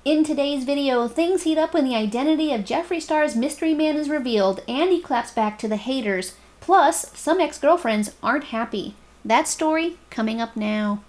In today's video, things heat up when the identity of Jeffree Star's mystery man is revealed and he claps back to the haters. Plus, some ex-girlfriends aren't happy. That story coming up now.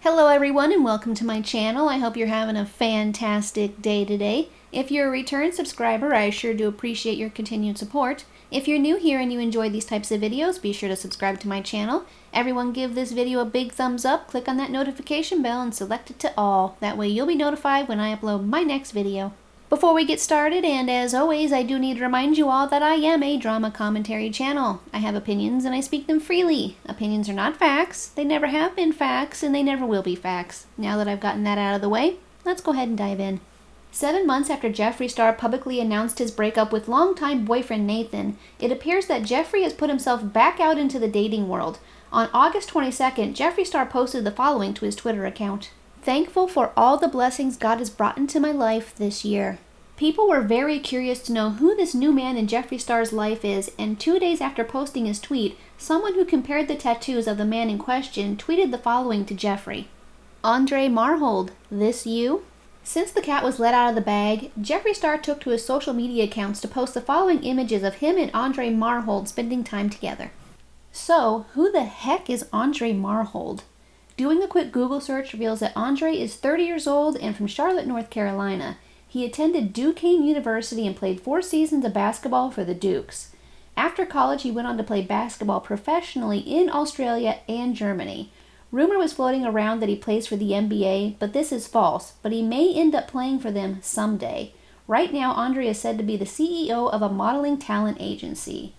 Hello everyone and welcome to my channel. I hope you're having a fantastic day today. If you're a return subscriber, I sure do appreciate your continued support. If you're new here and you enjoy these types of videos, be sure to subscribe to my channel. Everyone give this video a big thumbs up, click on that notification bell and select it to all. That way you'll be notified when I upload my next video. Before we get started, and as always, I do need to remind you all that I am a drama commentary channel. I have opinions and I speak them freely. Opinions are not facts, they never have been facts, and they never will be facts. Now that I've gotten that out of the way, let's go ahead and dive in. 7 months after Jeffree Star publicly announced his breakup with longtime boyfriend Nathan, it appears that Jeffree has put himself back out into the dating world. On August 22nd, Jeffree Star posted the following to his Twitter account. Thankful for all the blessings God has brought into my life this year. People were very curious to know who this new man in Jeffree Star's life is, and 2 days after posting his tweet, someone who compared the tattoos of the man in question tweeted the following to Jeffree. Andre Marhold, this you? Since the cat was let out of the bag, Jeffree Star took to his social media accounts to post the following images of him and Andre Marhold spending time together. So, who the heck is Andre Marhold? Doing a quick Google search reveals that Andre is 30 years old and from Charlotte, North Carolina. He attended Duquesne University and played 4 seasons of basketball for the Dukes. After college, he went on to play basketball professionally in Australia and Germany. Rumor was floating around that he plays for the NBA, but this is false, but he may end up playing for them someday. Right now, Andre is said to be the CEO of a modeling talent agency.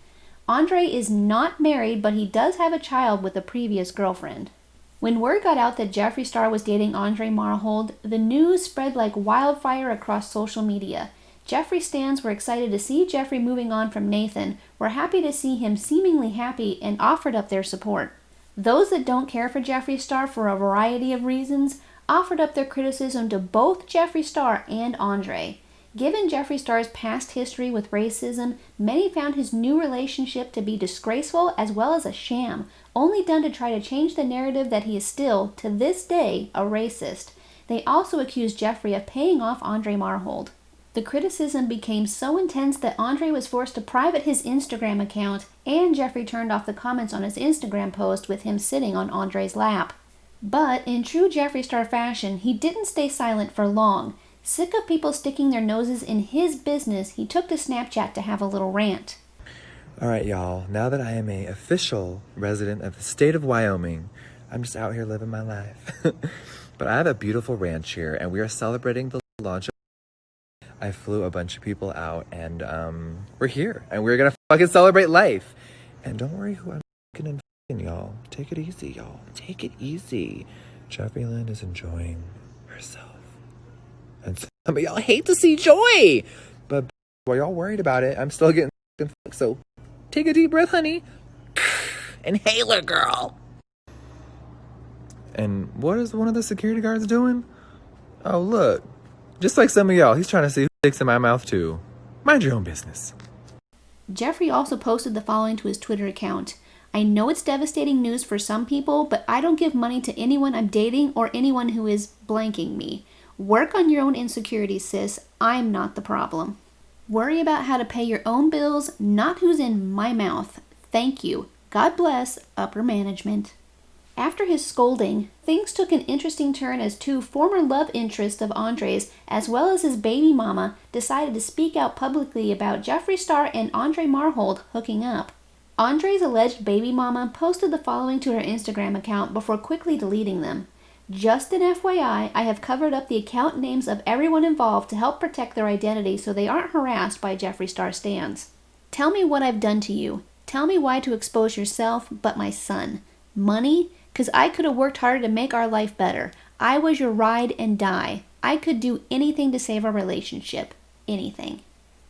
Andre is not married, but he does have a child with a previous girlfriend. When word got out that Jeffree Star was dating Andre Marhold, the news spread like wildfire across social media. Jeffree stans were excited to see Jeffree moving on from Nathan, were happy to see him seemingly happy, and offered up their support. Those that don't care for Jeffree Star for a variety of reasons offered up their criticism to both Jeffree Star and Andre. Given Jeffree Star's past history with racism, many found his new relationship to be disgraceful as well as a sham, only done to try to change the narrative that he is still, to this day, a racist. They also accused Jeffree of paying off Andre Marhold. The criticism became so intense that Andre was forced to private his Instagram account, and Jeffree turned off the comments on his Instagram post with him sitting on Andre's lap. But in true Jeffree Star fashion, he didn't stay silent for long. Sick of people sticking their noses in his business, he took to Snapchat to have a little rant. Alright y'all, now that I am an official resident of the state of Wyoming, I'm just out here living my life. But I have a beautiful ranch here and we are celebrating the launch of I flew a bunch of people out and we're here and we're gonna fucking celebrate life. And don't worry who I'm fucking in, y'all. Take it easy, y'all. Take it easy. DramaLynn is enjoying herself. And some of y'all hate to see joy. But while y'all worried about it, I'm still getting fucked. So take a deep breath, honey. Inhaler, girl. And what is one of the security guards doing? Oh, look. Just like some of y'all, he's trying to see who sticks in my mouth too. Mind your own business. Jeffree also posted the following to his Twitter account. I know it's devastating news for some people, but I don't give money to anyone I'm dating or anyone who is blanking me. Work on your own insecurities, sis. I'm not the problem. Worry about how to pay your own bills, not who's in my mouth. Thank you. God bless, upper management. After his scolding, things took an interesting turn as 2 former love interests of Andre's, as well as his baby mama, decided to speak out publicly about Jeffree Star and Andre Marhold hooking up. Andre's alleged baby mama posted the following to her Instagram account before quickly deleting them. Just an FYI, I have covered up the account names of everyone involved to help protect their identity so they aren't harassed by Jeffree Star stans. Tell me what I've done to you. Tell me why to expose yourself, but my son. Money? 'Cause I could have worked harder to make our life better. I was your ride and die. I could do anything to save our relationship. Anything.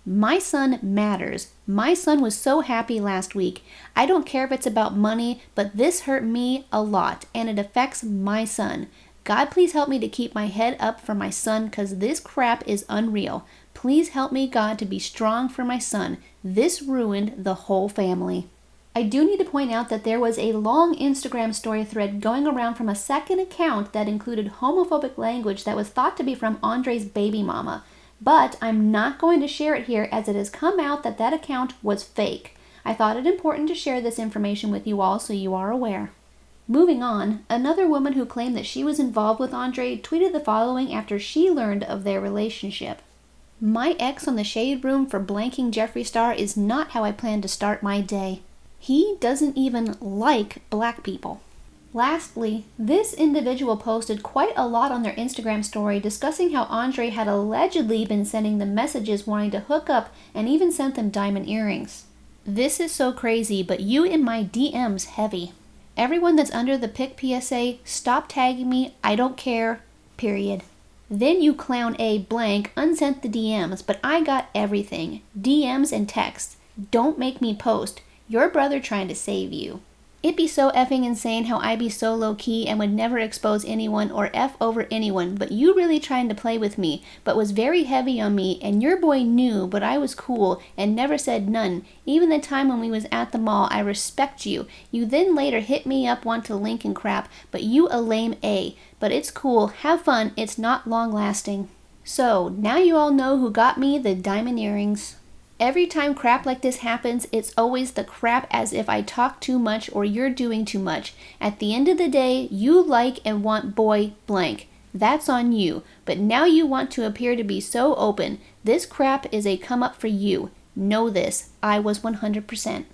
My son matters. My son was so happy last week. I don't care if it's about money, but this hurt me a lot, and it affects my son. God, please help me to keep my head up for my son, because this crap is unreal. Please help me, God, to be strong for my son. This ruined the whole family. I do need to point out that there was a long Instagram story thread going around from a second account that included homophobic language that was thought to be from Andre's baby mama, but I'm not going to share it here as it has come out that that account was fake. I thought it important to share this information with you all so you are aware. Moving on, another woman who claimed that she was involved with Andre tweeted the following after she learned of their relationship. My ex on the shade room for blanking Jeffree Star is not how I plan to start my day. He doesn't even like black people. Lastly, this individual posted quite a lot on their Instagram story discussing how Andre had allegedly been sending them messages wanting to hook up and even sent them diamond earrings. This is so crazy, but you in my DMs heavy. Everyone that's under the pic PSA, stop tagging me, I don't care, period. Then you clown A blank unsent the DMs, but I got everything, DMs and texts. Don't make me post. Your brother trying to save you. It'd be so effing insane how I be so low-key and would never expose anyone or F over anyone, but you really trying to play with me, but was very heavy on me, and your boy knew, but I was cool and never said none. Even the time when we was at the mall, I respect you. You then later hit me up, want to link and crap, but you a lame A. But it's cool, have fun, it's not long-lasting. So, now you all know who got me the diamond earrings. Every time crap like this happens, it's always the crap as if I talk too much or you're doing too much. At the end of the day, you like and want boy blank. That's on you. But now you want to appear to be so open. This crap is a come up for you. Know this. I was 100%.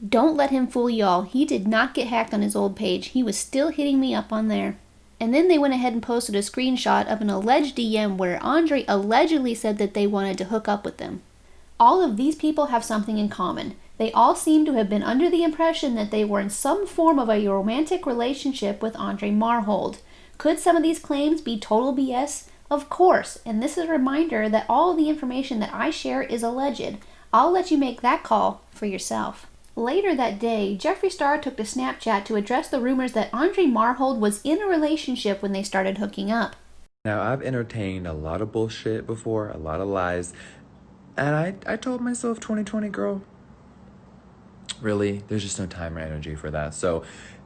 Don't let him fool y'all. He did not get hacked on his old page. He was still hitting me up on there. And then they went ahead and posted a screenshot of an alleged DM where Andre allegedly said that they wanted to hook up with them. All of these people have something in common. They all seem to have been under the impression that they were in some form of a romantic relationship with Andre Marhold. Could some of these claims be total BS? Of course, and this is a reminder that all the information that I share is alleged. I'll let you make that call for yourself. Later that day, Jeffree Star took to Snapchat to address the rumors that Andre Marhold was in a relationship when they started hooking up. Now, I've entertained a lot of bullshit before, a lot of lies. And I told myself, 2020, girl, really, there's just no time or energy for that. So,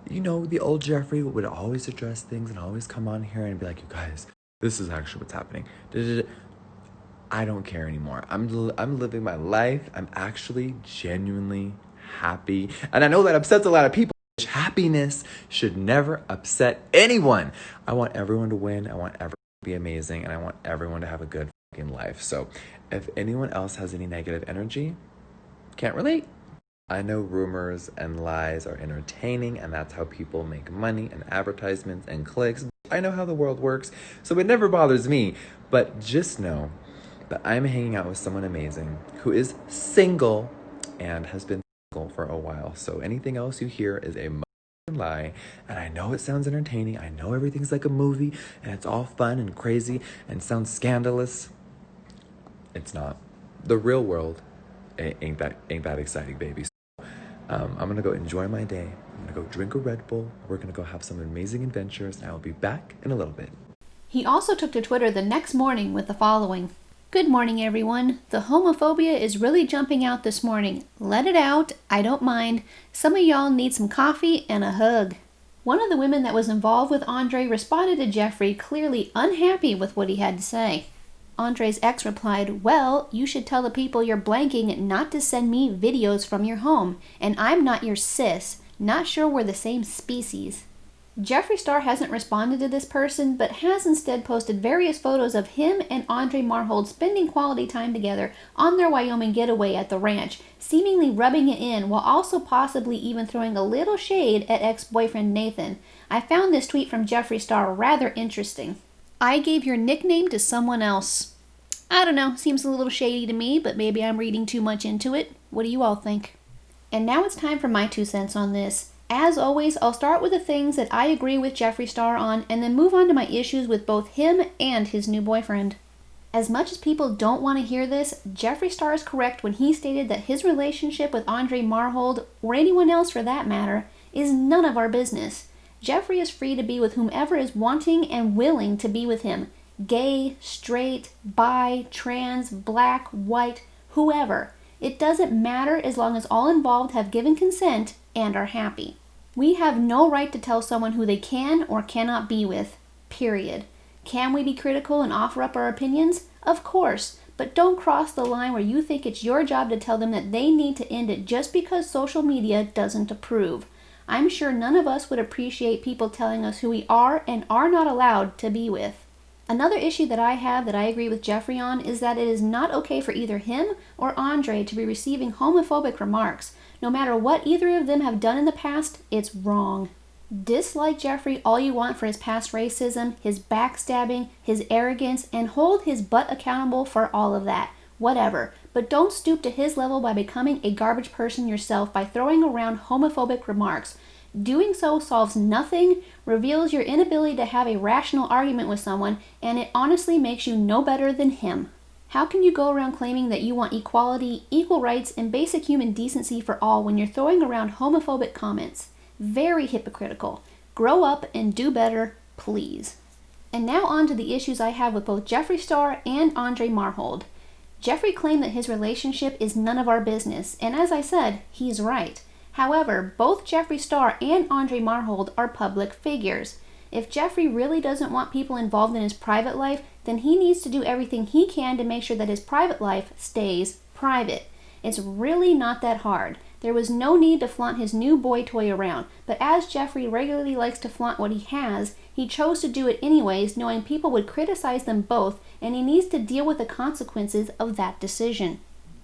you know, the old Jeffree would always address things and always come on here and be like, you guys, this is actually what's happening. I don't care anymore. I'm living my life. I'm actually genuinely happy. And I know that upsets a lot of people. Happiness should never upset anyone. I want everyone to win. I want everyone to be amazing. And I want everyone to have a good fucking life. So if anyone else has any negative energy, can't relate. I know rumors and lies are entertaining, and that's how people make money and advertisements and clicks. I know how the world works, so it never bothers me. But just know that I'm hanging out with someone amazing who is single and has been single for a while. So anything else you hear is a lie. And I know it sounds entertaining. I know everything's like a movie and it's all fun and crazy and sounds scandalous. It's not. The real world ain't that exciting, baby. So, I'm gonna go enjoy my day. I'm gonna go drink a Red Bull. We're gonna go have some amazing adventures, and I will be back in a little bit. He also took to Twitter the next morning with the following. Good morning, everyone. The homophobia is really jumping out this morning. Let it out. I don't mind. Some of y'all need some coffee and a hug. One of the women that was involved with Andre responded to Jeffree, clearly unhappy with what he had to say. Andre's ex replied, well, you should tell the people you're blanking not to send me videos from your home, and I'm not your sis. Not sure we're the same species. Jeffree Star hasn't responded to this person, but has instead posted various photos of him and Andre Marhold spending quality time together on their Wyoming getaway at the ranch, seemingly rubbing it in while also possibly even throwing a little shade at ex-boyfriend Nathan. I found this tweet from Jeffree Star rather interesting. I gave your nickname to someone else. I don't know, seems a little shady to me, but maybe I'm reading too much into it. What do you all think? And now it's time for my 2 cents on this. As always, I'll start with the things that I agree with Jeffree Star on and then move on to my issues with both him and his new boyfriend. As much as people don't want to hear this, Jeffree Star is correct when he stated that his relationship with Andre Marhold, or anyone else for that matter, is none of our business. Jeffree is free to be with whomever is wanting and willing to be with him. Gay, straight, bi, trans, black, white, whoever. It doesn't matter as long as all involved have given consent and are happy. We have no right to tell someone who they can or cannot be with, period. Can we be critical and offer up our opinions? Of course, but don't cross the line where you think it's your job to tell them that they need to end it just because social media doesn't approve. I'm sure none of us would appreciate people telling us who we are and are not allowed to be with. Another issue that I have that I agree with Jeffree on is that it is not okay for either him or Andre to be receiving homophobic remarks. No matter what either of them have done in the past, it's wrong. Dislike Jeffree all you want for his past racism, his backstabbing, his arrogance, and hold his butt accountable for all of that. Whatever. But don't stoop to his level by becoming a garbage person yourself by throwing around homophobic remarks. Doing so solves nothing, reveals your inability to have a rational argument with someone, and it honestly makes you no better than him. How can you go around claiming that you want equality, equal rights, and basic human decency for all when you're throwing around homophobic comments? Very hypocritical. Grow up and do better, please. And now on to the issues I have with both Jeffree Star and Andre Marhold. Jeffree claimed that his relationship is none of our business, and as I said, he's right. However, both Jeffree Star and Andre Marhold are public figures. If Jeffree really doesn't want people involved in his private life, then he needs to do everything he can to make sure that his private life stays private. It's really not that hard. There was no need to flaunt his new boy toy around, but as Jeffree regularly likes to flaunt what he has, he chose to do it anyways, knowing people would criticize them both, and he needs to deal with the consequences of that decision.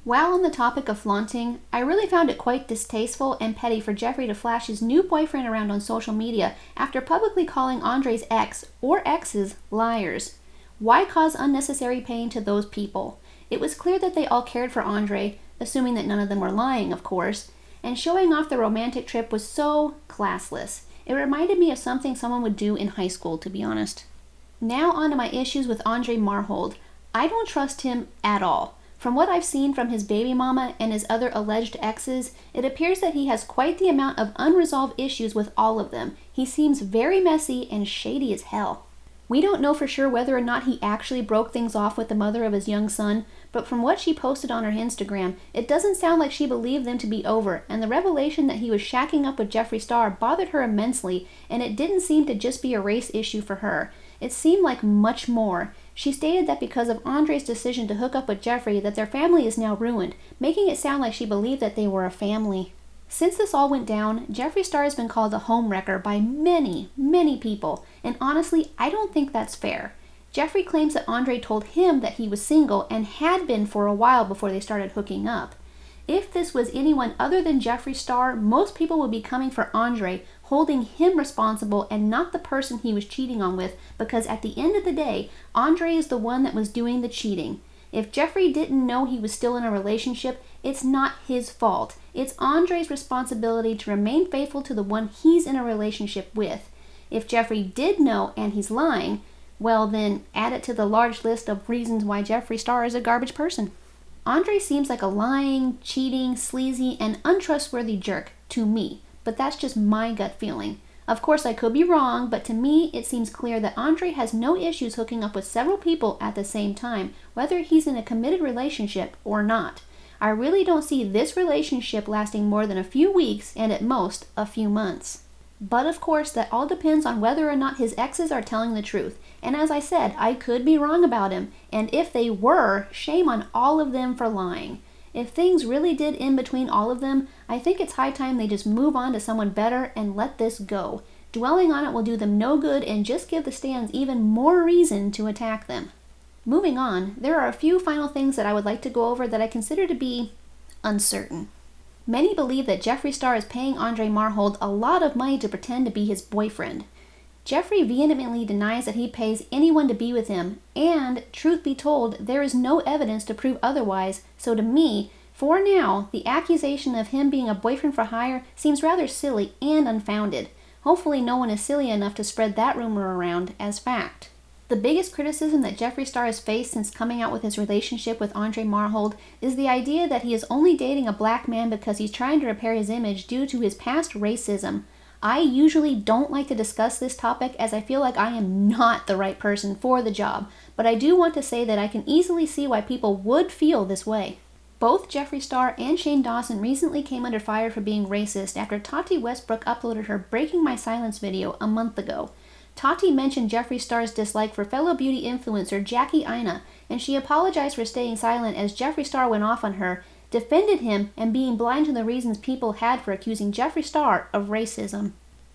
While on the topic of flaunting, I really found it quite distasteful and petty for Jeffree to flash his new boyfriend around on social media after publicly calling Andre's ex, or exes, liars. Why cause unnecessary pain to those people? It was clear that they all cared for Andre, assuming that none of them were lying, of course, and showing off the romantic trip was so classless. It reminded me of something someone would do in high school, to be honest. Now on to my issues with Andre Marhold. I don't trust him at all. From what I've seen from his baby mama and his other alleged exes, it appears that he has quite the amount of unresolved issues with all of them. He seems very messy and shady as hell. We don't know for sure whether or not he actually broke things off with the mother of his young son, but from what she posted on her Instagram, it doesn't sound like she believed them to be over, and the revelation that he was shacking up with Jeffree Star bothered her immensely, and it didn't seem to just be a race issue for her. It seemed like much more. She stated that because of Andre's decision to hook up with Jeffree, that their family is now ruined, making it sound like she believed that they were a family. Since this all went down, Jeffree Star has been called a homewrecker by many, many people, and honestly, I don't think that's fair. Jeffree claims that Andre told him that he was single and had been for a while before they started hooking up. If this was anyone other than Jeffree Star, most people would be coming for Andre, holding him responsible and not the person he was cheating on with, because at the end of the day, Andre is the one that was doing the cheating. If Jeffree didn't know he was still in a relationship, it's not his fault. It's Andre's responsibility to remain faithful to the one he's in a relationship with. If Jeffree did know and he's lying, well then add it to the large list of reasons why Jeffree Star is a garbage person. Andre seems like a lying, cheating, sleazy, and untrustworthy jerk to me, but that's just my gut feeling. Of course, I could be wrong, but to me, it seems clear that Andre has no issues hooking up with several people at the same time, whether he's in a committed relationship or not. I really don't see this relationship lasting more than a few weeks and at most a few months. But of course, that all depends on whether or not his exes are telling the truth. And as I said, I could be wrong about him, and if they were, shame on all of them for lying. If things really did end between all of them, I think it's high time they just move on to someone better and let this go. Dwelling on it will do them no good and just give the stands even more reason to attack them. Moving on, there are a few final things that I would like to go over that I consider to be uncertain. Many believe that Jeffree Star is paying Andre Marhold a lot of money to pretend to be his boyfriend. Jeffree vehemently denies that he pays anyone to be with him, and, truth be told, there is no evidence to prove otherwise, so to me, for now, the accusation of him being a boyfriend for hire seems rather silly and unfounded. Hopefully no one is silly enough to spread that rumor around as fact. The biggest criticism that Jeffree Star has faced since coming out with his relationship with Andre Marhold is the idea that he is only dating a black man because he's trying to repair his image due to his past racism. I usually don't like to discuss this topic as I feel like I am not the right person for the job, but I do want to say that I can easily see why people would feel this way. Both Jeffree Star and Shane Dawson recently came under fire for being racist after Tati Westbrook uploaded her Breaking My Silence video a month ago. Tati mentioned Jeffree Star's dislike for fellow beauty influencer Jackie Aina, and she apologized for staying silent as Jeffree Star went off on her, defended him, and being blind to the reasons people had for accusing Jeffree Star of racism.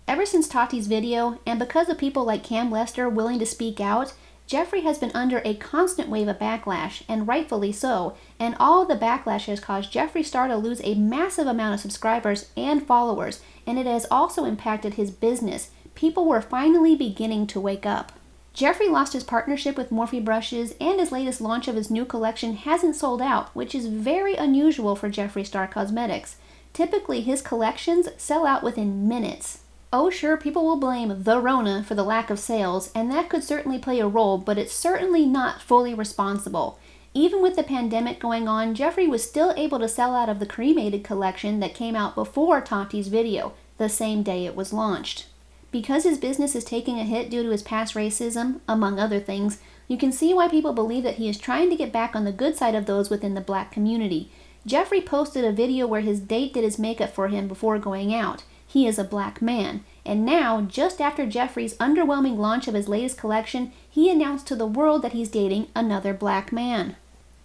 Ever since Tati's video, and because of people like Cam Lester willing to speak out, Jeffree has been under a constant wave of backlash, and rightfully so, and all of the backlash has caused Jeffree Star to lose a massive amount of subscribers and followers, and it has also impacted his business. People were finally beginning to wake up. Jeffree lost his partnership with Morphe brushes, and his latest launch of his new collection hasn't sold out, which is very unusual for Jeffree Star Cosmetics. Typically, his collections sell out within minutes. Oh sure, people will blame the Rona for the lack of sales, and that could certainly play a role, but it's certainly not fully responsible. Even with the pandemic going on, Jeffree was still able to sell out of the cremated collection that came out before Tati's video, the same day it was launched. Because his business is taking a hit due to his past racism, among other things, you can see why people believe that he is trying to get back on the good side of those within the black community. Jeffree posted a video where his date did his makeup for him before going out. He is a black man, and now, just after Jeffree's underwhelming launch of his latest collection, he announced to the world that he's dating another black man.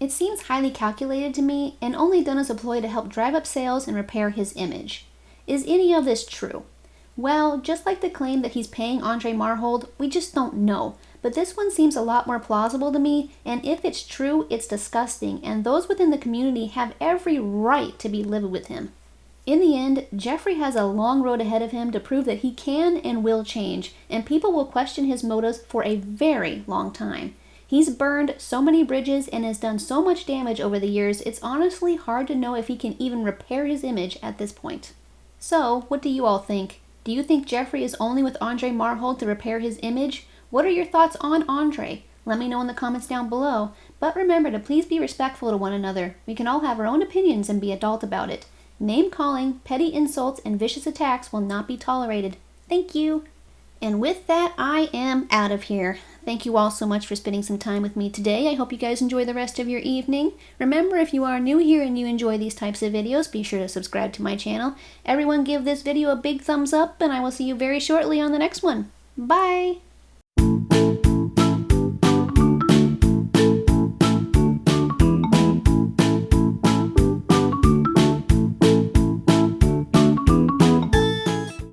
It seems highly calculated to me, and only done as a ploy to help drive up sales and repair his image. Is any of this true? Well, just like the claim that he's paying Andre Marhold, we just don't know, but this one seems a lot more plausible to me, and if it's true, it's disgusting, and those within the community have every right to be livid with him. In the end, Jeffree has a long road ahead of him to prove that he can and will change, and people will question his motives for a very long time. He's burned so many bridges and has done so much damage over the years, it's honestly hard to know if he can even repair his image at this point. So, what do you all think? Do you think Jeffree is only with Andre Marhold to repair his image? What are your thoughts on Andre? Let me know in the comments down below, but remember to please be respectful to one another. We can all have our own opinions and be adult about it. Name-calling, petty insults, and vicious attacks will not be tolerated. Thank you. And with that, I am out of here. Thank you all so much for spending some time with me today. I hope you guys enjoy the rest of your evening. Remember, if you are new here and you enjoy these types of videos, be sure to subscribe to my channel. Everyone give this video a big thumbs up, and I will see you very shortly on the next one. Bye!